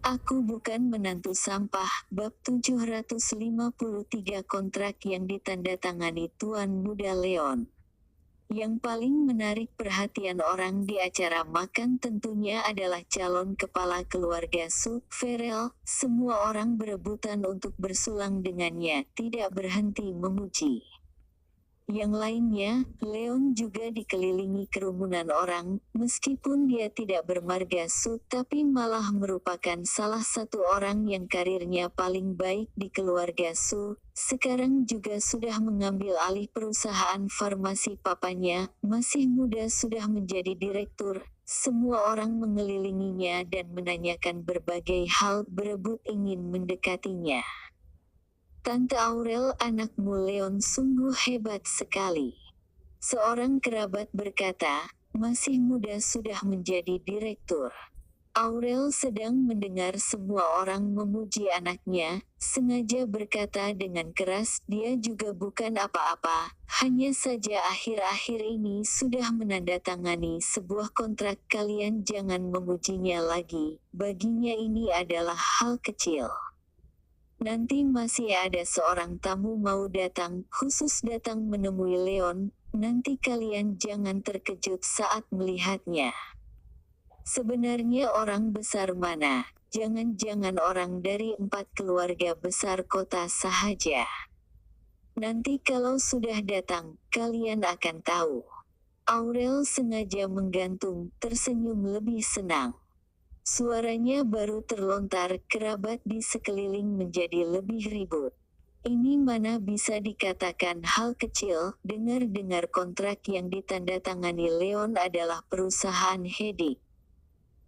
Aku bukan menantu sampah. Bab 753 kontrak yang ditandatangani Tuan Muda Leon. Yang paling menarik perhatian orang di acara makan tentunya adalah calon kepala keluarga Su, Farrell. Semua orang berebutan untuk bersulang dengannya, tidak berhenti memuji. Yang lainnya, Leon juga dikelilingi kerumunan orang, meskipun dia tidak bermarga Su, tapi malah merupakan salah satu orang yang karirnya paling baik di keluarga Su. Sekarang juga sudah mengambil alih perusahaan farmasi papanya, masih muda sudah menjadi direktur. Semua orang mengelilinginya dan menanyakan berbagai hal, berebut ingin mendekatinya. Tante Aurel, anakmu Leon sungguh hebat sekali. Seorang kerabat berkata, masih muda sudah menjadi direktur. Aurel sedang mendengar semua orang memuji anaknya, sengaja berkata dengan keras, dia juga bukan apa-apa, hanya saja akhir-akhir ini sudah menandatangani sebuah kontrak. Kalian jangan memujinya lagi, baginya ini adalah hal kecil. Nanti masih ada seorang tamu mau datang, khusus datang menemui Leon. Nanti kalian jangan terkejut saat melihatnya. Sebenarnya orang besar mana? Jangan-jangan orang dari 4 keluarga besar kota sahaja. Nanti kalau sudah datang, kalian akan tahu. Aurel sengaja menggantung, tersenyum lebih senang. Suaranya baru terlontar, kerabat di sekeliling menjadi lebih ribut. Ini mana bisa dikatakan hal kecil, dengar-dengar kontrak yang ditandatangani Leon adalah perusahaan Hedik.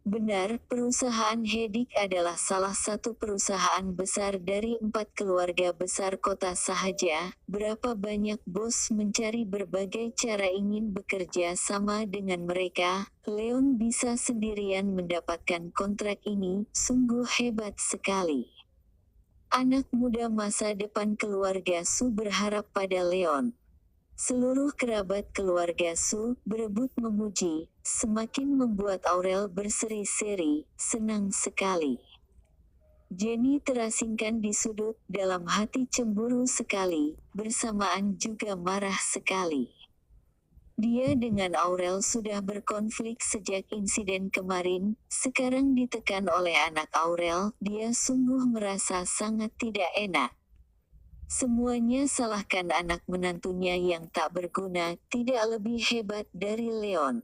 Benar, perusahaan Hedik adalah salah satu perusahaan besar dari 4 keluarga besar kota sahaja. Berapa banyak bos mencari berbagai cara ingin bekerja sama dengan mereka. Leon bisa sendirian mendapatkan kontrak ini, sungguh hebat sekali. Anak muda masa depan keluarga Su berharap pada Leon. Seluruh kerabat keluarga Su berebut memuji, semakin membuat Aurel berseri-seri, senang sekali. Jenny terasingkan di sudut, dalam hati cemburu sekali, bersamaan juga marah sekali. Dia dengan Aurel sudah berkonflik sejak insiden kemarin, sekarang ditekan oleh anak Aurel, dia sungguh merasa sangat tidak enak. Semuanya salahkan anak menantunya yang tak berguna, tidak lebih hebat dari Leon.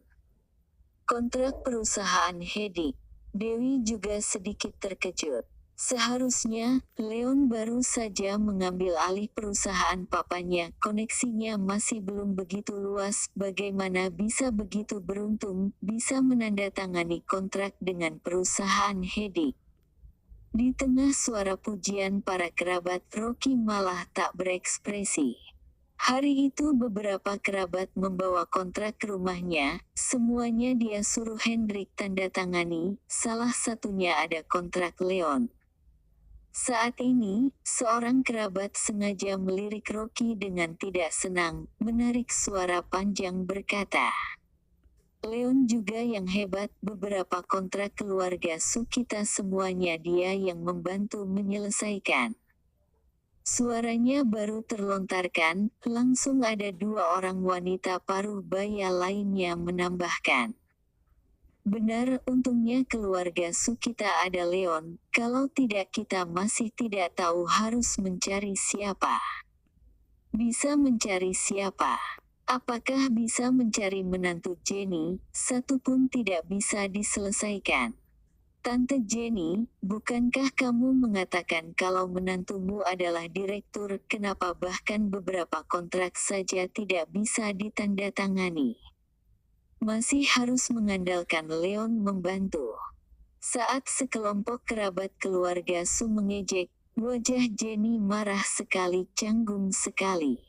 Kontrak perusahaan Hedik. Dewi juga sedikit terkejut. Seharusnya, Leon baru saja mengambil alih perusahaan papanya, koneksinya masih belum begitu luas, bagaimana bisa begitu beruntung, bisa menandatangani kontrak dengan perusahaan Hedik. Di tengah suara pujian para kerabat, Rocky malah tak berekspresi. Hari itu beberapa kerabat membawa kontrak ke rumahnya, semuanya dia suruh Hendrik tandatangani, salah satunya ada kontrak Leon. Saat ini, seorang kerabat sengaja melirik Rocky dengan tidak senang, menarik suara panjang berkata, Leon juga yang hebat, beberapa kontrak keluarga Su kita semuanya dia yang membantu menyelesaikan. Suaranya baru terlontarkan, langsung ada 2 orang wanita paruh baya lainnya menambahkan. Benar, untungnya keluarga Su kita ada Leon, kalau tidak kita masih tidak tahu harus mencari siapa. Bisa mencari siapa? Apakah bisa mencari menantu Jenny? Satu pun tidak bisa diselesaikan. Tante Jenny, bukankah kamu mengatakan kalau menantumu adalah direktur? Kenapa bahkan beberapa kontrak saja tidak bisa ditandatangani? Masih harus mengandalkan Leon membantu. Saat sekelompok kerabat keluarga Su mengejek, wajah Jenny marah sekali, canggung sekali.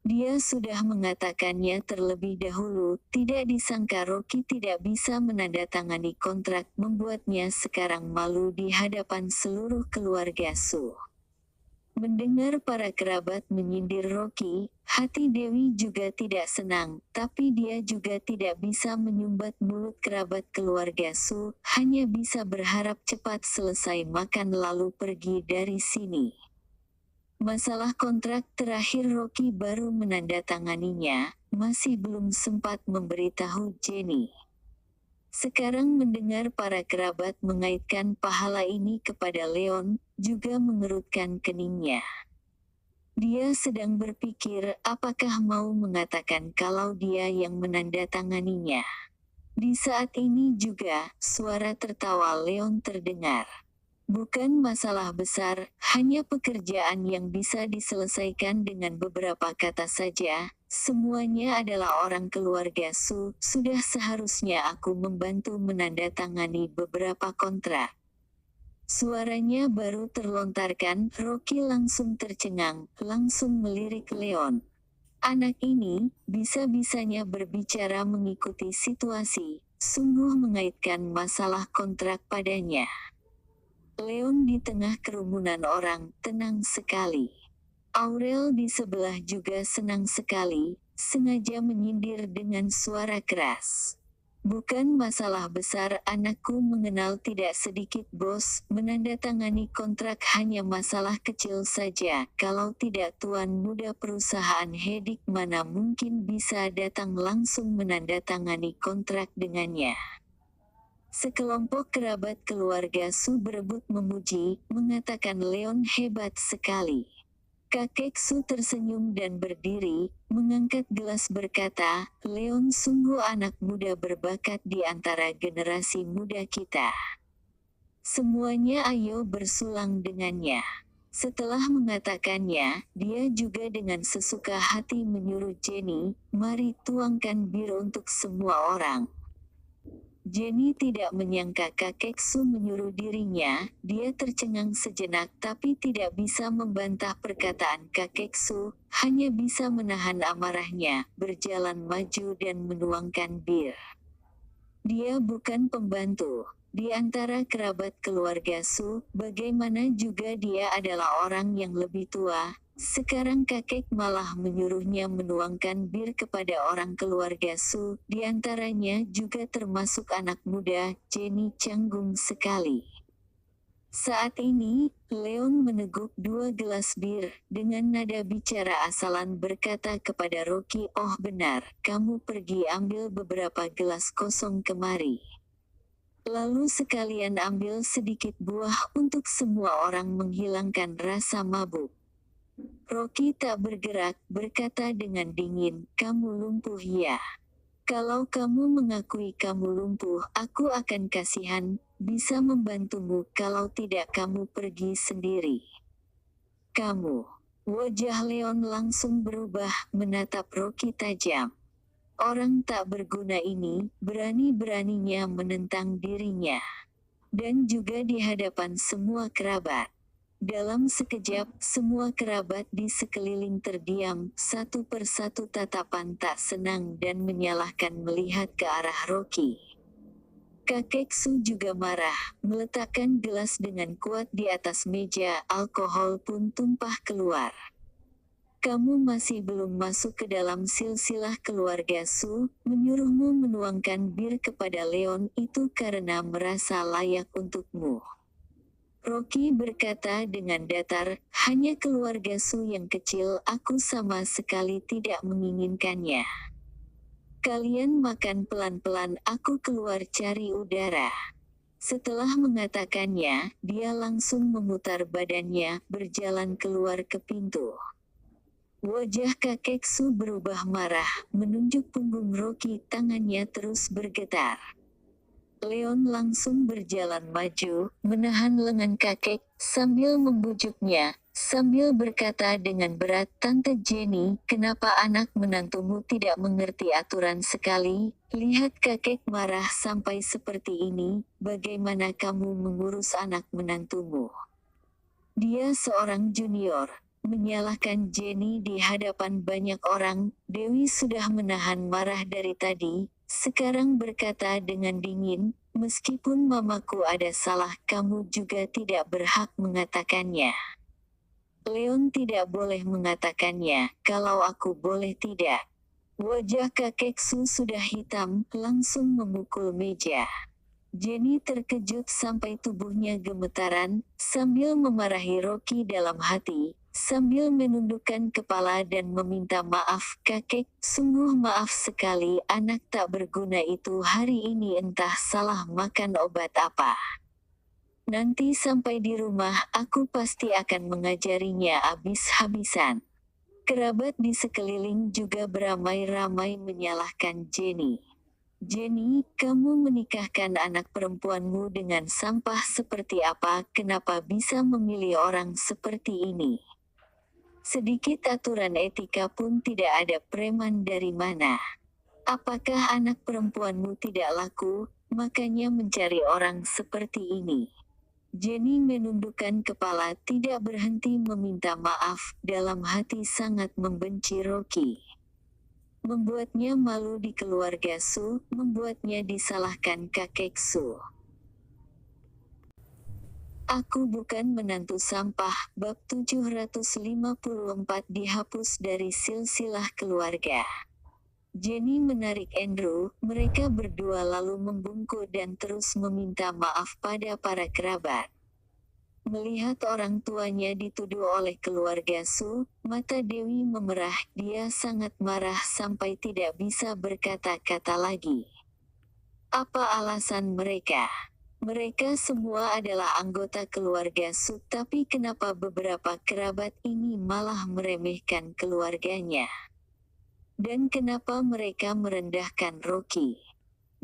Dia sudah mengatakannya terlebih dahulu, tidak disangka Rocky tidak bisa menandatangani kontrak, membuatnya sekarang malu di hadapan seluruh keluarga Su. Mendengar para kerabat menyindir Rocky, hati Dewi juga tidak senang, tapi dia juga tidak bisa menyumbat mulut kerabat keluarga Su, hanya bisa berharap cepat selesai makan lalu pergi dari sini. Masalah kontrak terakhir Rocky baru menandatanganinya, masih belum sempat memberitahu Jenny. Sekarang mendengar para kerabat mengaitkan pahala ini kepada Leon, juga mengerutkan keningnya. Dia sedang berpikir apakah mau mengatakan kalau dia yang menandatanganinya. Di saat ini juga, suara tertawa Leon terdengar. Bukan masalah besar, hanya pekerjaan yang bisa diselesaikan dengan beberapa kata saja. Semuanya adalah orang keluarga Su, sudah seharusnya aku membantu menandatangani beberapa kontrak. Suaranya baru terlontarkan, Rocky langsung tercengang, langsung melirik Leon. Anak ini, bisa-bisanya berbicara mengikuti situasi, sungguh mengaitkan masalah kontrak padanya. Leon di tengah kerumunan orang, tenang sekali. Aurel di sebelah juga senang sekali, sengaja menyindir dengan suara keras. Bukan masalah besar, anakku mengenal tidak sedikit bos, menandatangani kontrak hanya masalah kecil saja. Kalau tidak tuan muda perusahaan Hedik mana mungkin bisa datang langsung menandatangani kontrak dengannya. Sekelompok kerabat keluarga Su berebut memuji, mengatakan Leon hebat sekali. Kakek Su tersenyum dan berdiri, mengangkat gelas berkata, Leon sungguh anak muda berbakat di antara generasi muda kita. Semuanya ayo bersulang dengannya. Setelah mengatakannya, dia juga dengan sesuka hati menyuruh Jenny, mari tuangkan bir untuk semua orang. Jenny tidak menyangka kakek Su menyuruh dirinya, dia tercengang sejenak tapi tidak bisa membantah perkataan kakek Su, hanya bisa menahan amarahnya, berjalan maju dan menuangkan bir. Dia bukan pembantu. Di antara kerabat keluarga Su, bagaimana juga dia adalah orang yang lebih tua. Sekarang kakek malah menyuruhnya menuangkan bir kepada orang keluarga Su, di antaranya juga termasuk anak muda, Jenny canggung sekali. Saat ini, Leon meneguk 2 gelas bir, dengan nada bicara asalan berkata kepada Rocky, oh benar, kamu pergi ambil beberapa gelas kosong kemari. Lalu sekalian ambil sedikit buah untuk semua orang menghilangkan rasa mabuk. Rocky tak bergerak, berkata dengan dingin, kamu lumpuh ya. Kalau kamu mengakui kamu lumpuh, aku akan kasihan, bisa membantumu, kalau tidak kamu pergi sendiri. Kamu. Wajah Leon langsung berubah, menatap Rocky tajam. Orang tak berguna ini, berani-beraninya menentang dirinya. Dan juga di hadapan semua kerabat. Dalam sekejap, semua kerabat di sekeliling terdiam, satu persatu tatapan tak senang dan menyalahkan melihat ke arah Rocky. Kakek Su juga marah, meletakkan gelas dengan kuat di atas meja, alkohol pun tumpah keluar. Kamu masih belum masuk ke dalam silsilah keluarga Su, menyuruhmu menuangkan bir kepada Leon itu karena merasa layak untukmu. Rocky berkata dengan datar, hanya keluarga Su yang kecil, aku sama sekali tidak menginginkannya. Kalian makan pelan-pelan, aku keluar cari udara. Setelah mengatakannya, dia langsung memutar badannya, berjalan keluar ke pintu. Wajah kakek Su berubah marah, menunjuk punggung Rocky, tangannya terus bergetar. Leon langsung berjalan maju, menahan lengan kakek, sambil membujuknya, sambil berkata dengan berat, Tante Jenny, kenapa anak menantumu tidak mengerti aturan sekali? Lihat kakek marah sampai seperti ini, bagaimana kamu mengurus anak menantumu? Dia seorang junior. Menyalahkan Jenny di hadapan banyak orang, Dewi sudah menahan marah dari tadi, sekarang berkata dengan dingin, meskipun mamaku ada salah, kamu juga tidak berhak mengatakannya. Leon tidak boleh mengatakannya, kalau aku boleh tidak. Wajah kakek Su sudah hitam, langsung memukul meja. Jenny terkejut sampai tubuhnya gemetaran, sambil memarahi Rocky dalam hati, sambil menundukkan kepala dan meminta maaf, kakek, sungguh maaf sekali, anak tak berguna itu hari ini entah salah makan obat apa. Nanti sampai di rumah, aku pasti akan mengajarinya habis-habisan. Kerabat di sekeliling juga beramai-ramai menyalahkan Jenny. Jenny, kamu menikahkan anak perempuanmu dengan sampah seperti apa? Kenapa bisa memilih orang seperti ini? Sedikit aturan etika pun tidak ada, preman dari mana? Apakah anak perempuanmu tidak laku, makanya mencari orang seperti ini? Jenny menundukkan kepala, tidak berhenti meminta maaf, dalam hati sangat membenci Rocky. Membuatnya malu di keluarga Su, membuatnya disalahkan kakek Su. Aku bukan menantu sampah, bab 754 dihapus dari silsilah keluarga. Jenny menarik Andrew, mereka berdua lalu membungkuk dan terus meminta maaf pada para kerabat. Melihat orang tuanya dituduh oleh keluarga Su, mata Dewi memerah, dia sangat marah sampai tidak bisa berkata-kata lagi. Apa alasan mereka? Mereka semua adalah anggota keluarga Su, tapi kenapa beberapa kerabat ini malah meremehkan keluarganya? Dan kenapa mereka merendahkan Rocky?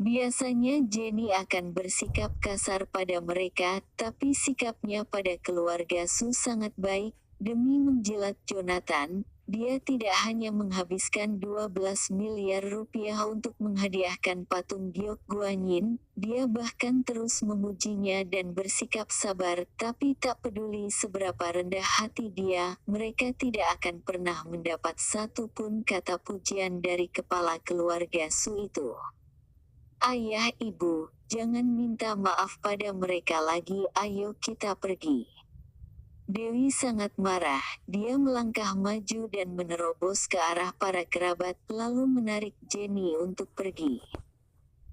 Biasanya Jenny akan bersikap kasar pada mereka, tapi sikapnya pada keluarga Su sangat baik. Demi menjilat Jonathan, dia tidak hanya menghabiskan 12 miliar rupiah untuk menghadiahkan patung Giok Guanyin, dia bahkan terus memujinya dan bersikap sabar, tapi tak peduli seberapa rendah hati dia, mereka tidak akan pernah mendapat satu pun kata pujian dari kepala keluarga Su itu. Ayah, ibu, jangan minta maaf pada mereka lagi, ayo kita pergi. Dewi sangat marah, dia melangkah maju dan menerobos ke arah para kerabat, lalu menarik Jenny untuk pergi.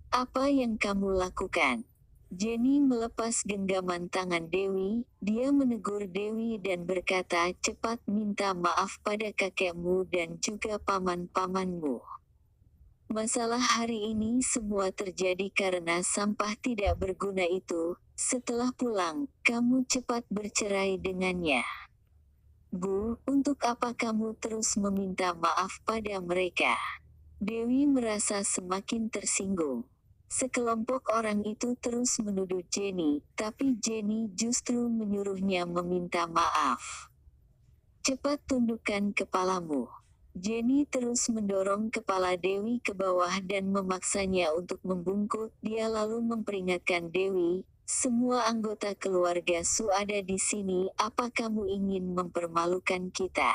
Apa yang kamu lakukan? Jenny melepas genggaman tangan Dewi, dia menegur Dewi dan berkata, cepat minta maaf pada kakekmu dan juga paman-pamanmu. Masalah hari ini semua terjadi karena sampah tidak berguna itu. Setelah pulang, kamu cepat bercerai dengannya. Bu, untuk apa kamu terus meminta maaf pada mereka? Dewi merasa semakin tersinggung. Sekelompok orang itu terus menuduh Jenny, tapi Jenny justru menyuruhnya meminta maaf. Cepat tundukkan kepalamu. Jenny terus mendorong kepala Dewi ke bawah dan memaksanya untuk membungkuk. Dia lalu memperingatkan Dewi, semua anggota keluarga Su ada di sini, apa kamu ingin mempermalukan kita?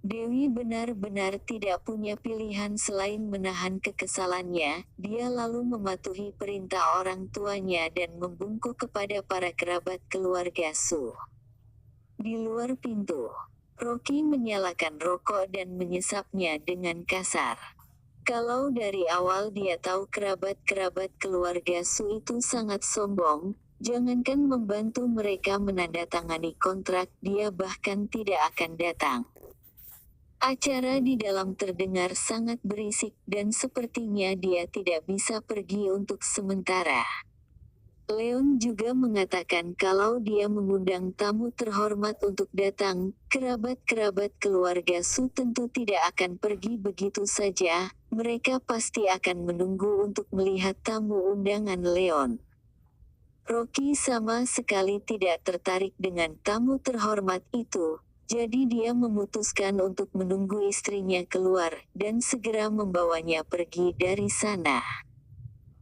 Dewi benar-benar tidak punya pilihan selain menahan kekesalannya, dia lalu mematuhi perintah orang tuanya dan membungkuk kepada para kerabat keluarga Su. Di luar pintu, Rocky menyalakan rokok dan menyesapnya dengan kasar. Kalau dari awal dia tahu kerabat-kerabat keluarga Su itu sangat sombong, jangankan membantu mereka menandatangani kontrak, dia bahkan tidak akan datang. Acara di dalam terdengar sangat berisik dan sepertinya dia tidak bisa pergi untuk sementara. Leon juga mengatakan kalau dia mengundang tamu terhormat untuk datang, kerabat-kerabat keluarga Su tentu tidak akan pergi begitu saja, mereka pasti akan menunggu untuk melihat tamu undangan Leon. Rocky sama sekali tidak tertarik dengan tamu terhormat itu, jadi dia memutuskan untuk menunggu istrinya keluar, dan segera membawanya pergi dari sana.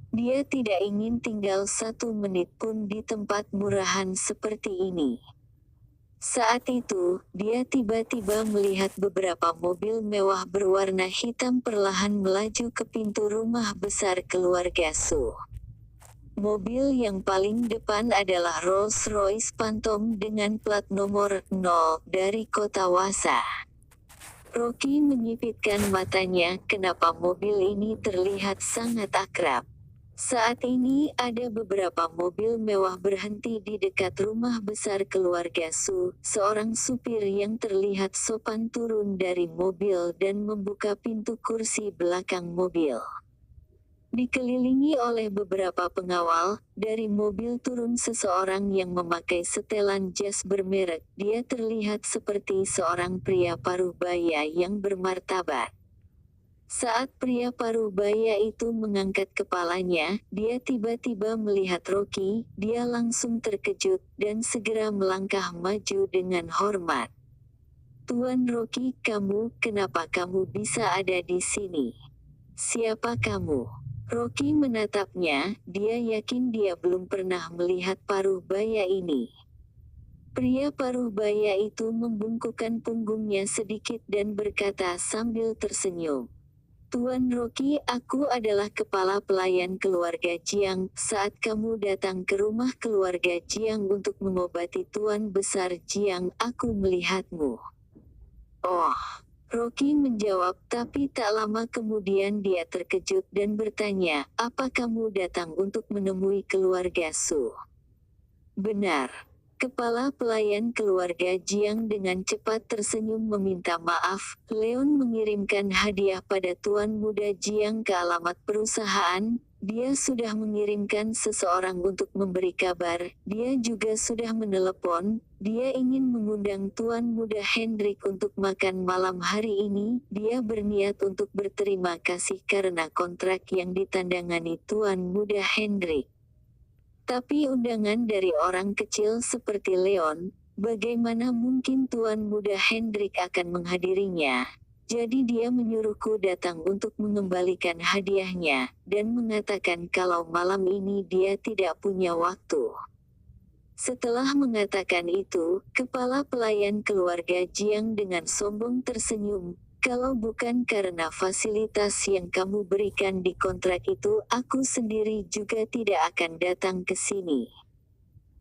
Dia tidak ingin tinggal 1 menit pun di tempat murahan seperti ini. Saat itu, dia tiba-tiba melihat beberapa mobil mewah berwarna hitam perlahan melaju ke pintu rumah besar keluarga Su. Mobil yang paling depan adalah Rolls-Royce Phantom dengan plat nomor 0 dari kota Wasa. Rocky menyipitkan matanya, kenapa mobil ini terlihat sangat akrab. Saat ini ada beberapa mobil mewah berhenti di dekat rumah besar keluarga Su. Seorang supir yang terlihat sopan turun dari mobil dan membuka pintu kursi belakang mobil. Dikelilingi oleh beberapa pengawal, dari mobil turun seseorang yang memakai setelan jas bermerek. Dia terlihat seperti seorang pria parubaya yang bermartabat. Saat pria parubaya itu mengangkat kepalanya, dia tiba-tiba melihat Rocky. Dia langsung terkejut dan segera melangkah maju dengan hormat. "Tuan Rocky, kenapa kamu bisa ada di sini? Siapa kamu?" Rocky menatapnya. Dia yakin dia belum pernah melihat parubaya ini. Pria parubaya itu membungkukkan punggungnya sedikit dan berkata sambil tersenyum, "Tuan Rocky, aku adalah kepala pelayan keluarga Jiang. Saat kamu datang ke rumah keluarga Jiang untuk mengobati Tuan Besar Jiang, aku melihatmu." "Oh," Rocky menjawab, tapi tak lama kemudian dia terkejut dan bertanya, "Apa kamu datang untuk menemui keluarga Su?" "Benar." Kepala pelayan keluarga Jiang dengan cepat tersenyum meminta maaf. "Leon mengirimkan hadiah pada Tuan Muda Jiang ke alamat perusahaan. Dia sudah mengirimkan seseorang untuk memberi kabar. Dia juga sudah menelepon. Dia ingin mengundang Tuan Muda Hendrik untuk makan malam hari ini. Dia berniat untuk berterima kasih karena kontrak yang ditandangani Tuan Muda Hendrik. Tapi undangan dari orang kecil seperti Leon, bagaimana mungkin Tuan Muda Hendrik akan menghadirinya? Jadi dia menyuruhku datang untuk mengembalikan hadiahnya, dan mengatakan kalau malam ini dia tidak punya waktu." Setelah mengatakan itu, kepala pelayan keluarga Jiang dengan sombong tersenyum. "Kalau bukan karena fasilitas yang kamu berikan di kontrak itu, aku sendiri juga tidak akan datang ke sini."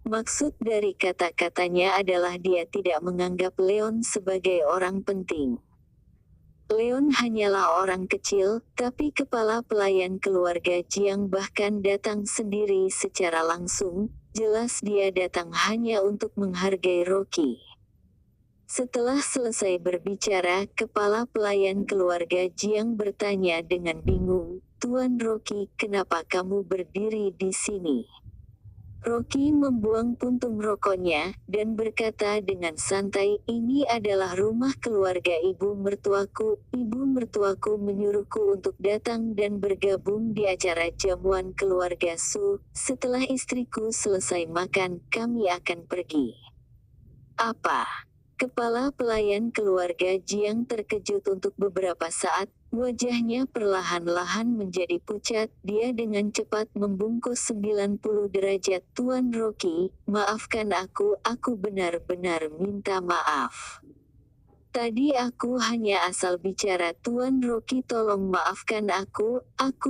Maksud dari kata-katanya adalah dia tidak menganggap Leon sebagai orang penting. Leon hanyalah orang kecil, tapi kepala pelayan keluarga Jiang bahkan datang sendiri secara langsung. Jelas dia datang hanya untuk menghargai Rocky. Setelah selesai berbicara, kepala pelayan keluarga Jiang bertanya dengan bingung, "Tuan Rocky, kenapa kamu berdiri di sini?" Rocky membuang puntung rokoknya, dan berkata dengan santai, "Ini adalah rumah keluarga ibu mertuaku. Ibu mertuaku menyuruhku untuk datang dan bergabung di acara jamuan keluarga Su. Setelah istriku selesai makan, kami akan pergi." "Apa?" Kepala pelayan keluarga Jiang terkejut untuk beberapa saat, wajahnya perlahan-lahan menjadi pucat. Dia dengan cepat membungkus 90 derajat. "Tuan Rocky, maafkan aku benar-benar minta maaf. Tadi aku hanya asal bicara. Tuan Rocky, tolong maafkan aku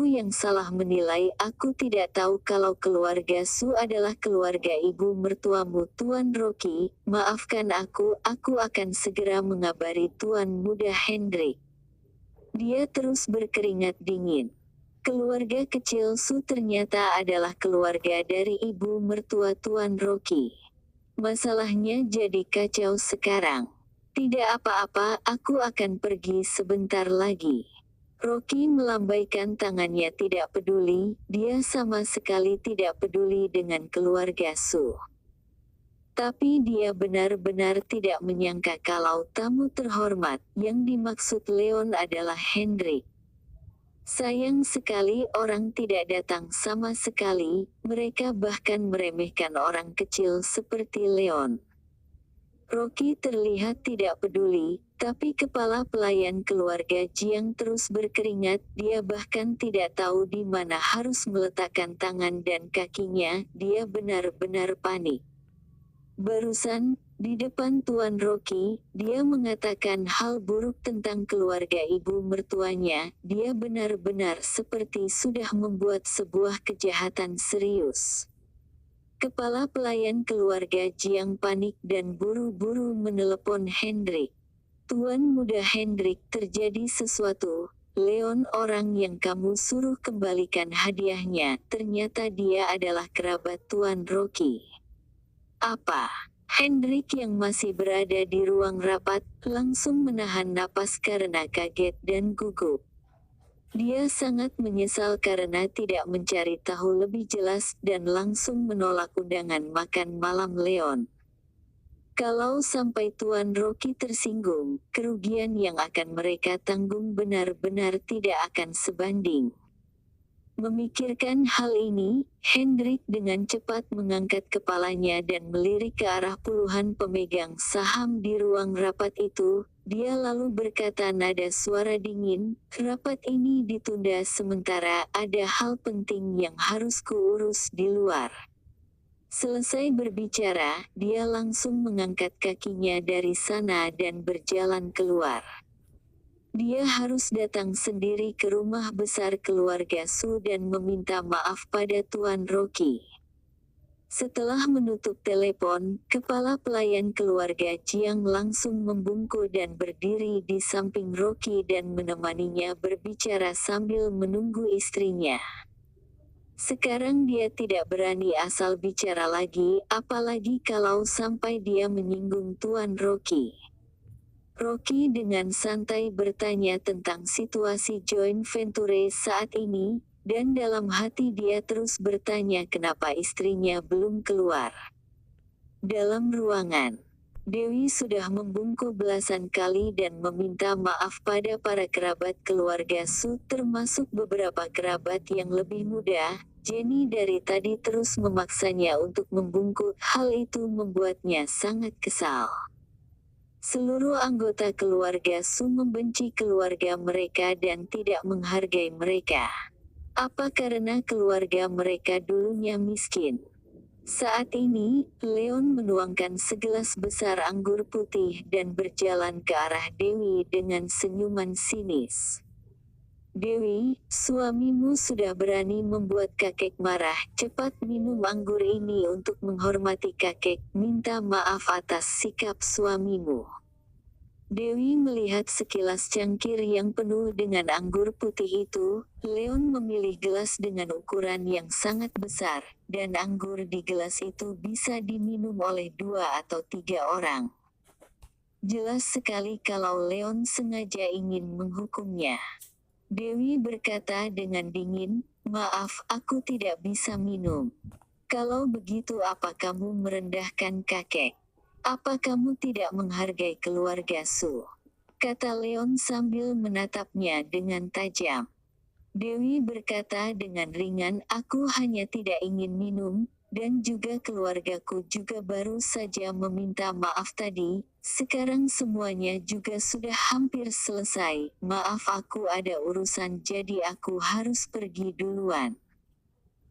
yang salah menilai. Aku tidak tahu kalau keluarga Su adalah keluarga ibu mertuamu. Tuan Rocky, maafkan aku akan segera mengabari Tuan Muda Hendrik." Dia terus berkeringat dingin. Keluarga kecil Su ternyata adalah keluarga dari ibu mertua Tuan Rocky. Masalahnya jadi kacau sekarang. "Tidak apa-apa, aku akan pergi sebentar lagi." Rocky melambaikan tangannya tidak peduli, dia sama sekali tidak peduli dengan keluarga Su. Tapi dia benar-benar tidak menyangka kalau tamu terhormat, yang dimaksud Leon adalah Hendrik. Sayang sekali orang tidak datang sama sekali, mereka bahkan meremehkan orang kecil seperti Leon. Rocky terlihat tidak peduli, tapi kepala pelayan keluarga Jiang terus berkeringat. Dia bahkan tidak tahu di mana harus meletakkan tangan dan kakinya. Dia benar-benar panik. Barusan, di depan Tuan Rocky, dia mengatakan hal buruk tentang keluarga ibu mertuanya. Dia benar-benar seperti sudah membuat sebuah kejahatan serius. Kepala pelayan keluarga Jiang panik dan buru-buru menelepon Hendrik. Tuan muda Hendrik, terjadi sesuatu. Leon, orang yang kamu suruh kembalikan hadiahnya, ternyata dia adalah kerabat Tuan Rocky. Apa? Hendrik yang masih berada di ruang rapat, langsung menahan napas karena kaget dan gugup. Dia sangat menyesal karena tidak mencari tahu lebih jelas dan langsung menolak undangan makan malam Leon. Kalau sampai Tuan Rocky tersinggung, kerugian yang akan mereka tanggung benar-benar tidak akan sebanding. Memikirkan hal ini, Hendrik dengan cepat mengangkat kepalanya dan melirik ke arah puluhan pemegang saham di ruang rapat itu. Dia lalu berkata nada suara dingin, "Rapat ini ditunda sementara, ada hal penting yang harus kuurus di luar." Selesai berbicara, dia langsung mengangkat kakinya dari sana dan berjalan keluar. Dia harus datang sendiri ke rumah besar keluarga Su dan meminta maaf pada Tuan Rocky. Setelah menutup telepon, kepala pelayan keluarga Jiang langsung membungkuk dan berdiri di samping Rocky dan menemaninya berbicara sambil menunggu istrinya. Sekarang dia tidak berani asal bicara lagi, apalagi kalau sampai dia menyinggung Tuan Rocky. Rocky dengan santai bertanya tentang situasi joint venture saat ini, dan dalam hati dia terus bertanya kenapa istrinya belum keluar. Dalam ruangan, Dewi sudah membungkuk belasan kali dan meminta maaf pada para kerabat keluarga Su, termasuk beberapa kerabat yang lebih muda. Jenny dari tadi terus memaksanya untuk membungkuk, hal itu membuatnya sangat kesal. Seluruh anggota keluarga Su membenci keluarga mereka dan tidak menghargai mereka. Apa karena keluarga mereka dulunya miskin? Saat ini, Leon menuangkan segelas besar anggur putih dan berjalan ke arah Dewi dengan senyuman sinis. "Dewi, suamimu sudah berani membuat kakek marah. Cepat minum anggur ini untuk menghormati kakek. Minta maaf atas sikap suamimu." Dewi melihat sekilas cangkir yang penuh dengan anggur putih itu. Leon memilih gelas dengan ukuran yang sangat besar, dan anggur di gelas itu bisa diminum oleh 2 atau 3 orang. Jelas sekali kalau Leon sengaja ingin menghukumnya. Dewi berkata dengan dingin, "Maaf, aku tidak bisa minum." "Kalau begitu apa kamu merendahkan kakek? Apa kamu tidak menghargai keluarga Su?" kata Leon sambil menatapnya dengan tajam. Dewi berkata dengan ringan, "Aku hanya tidak ingin minum, dan juga keluargaku juga baru saja meminta maaf tadi. Sekarang semuanya juga sudah hampir selesai. Maaf, aku ada urusan jadi aku harus pergi duluan."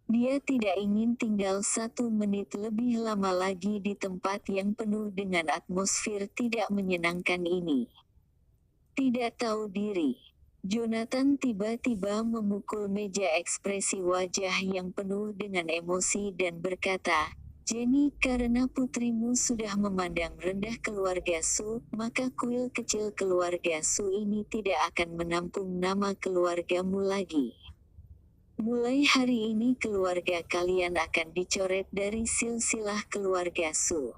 Dia tidak ingin tinggal 1 menit lebih lama lagi di tempat yang penuh dengan atmosfer tidak menyenangkan ini. Tidak tahu diri, Jonathan tiba-tiba memukul meja, ekspresi wajah yang penuh dengan emosi dan berkata, "Jenny, karena putrimu sudah memandang rendah keluarga Su, maka kuil kecil keluarga Su ini tidak akan menampung nama keluargamu lagi. Mulai hari ini keluarga kalian akan dicoret dari silsilah keluarga Su."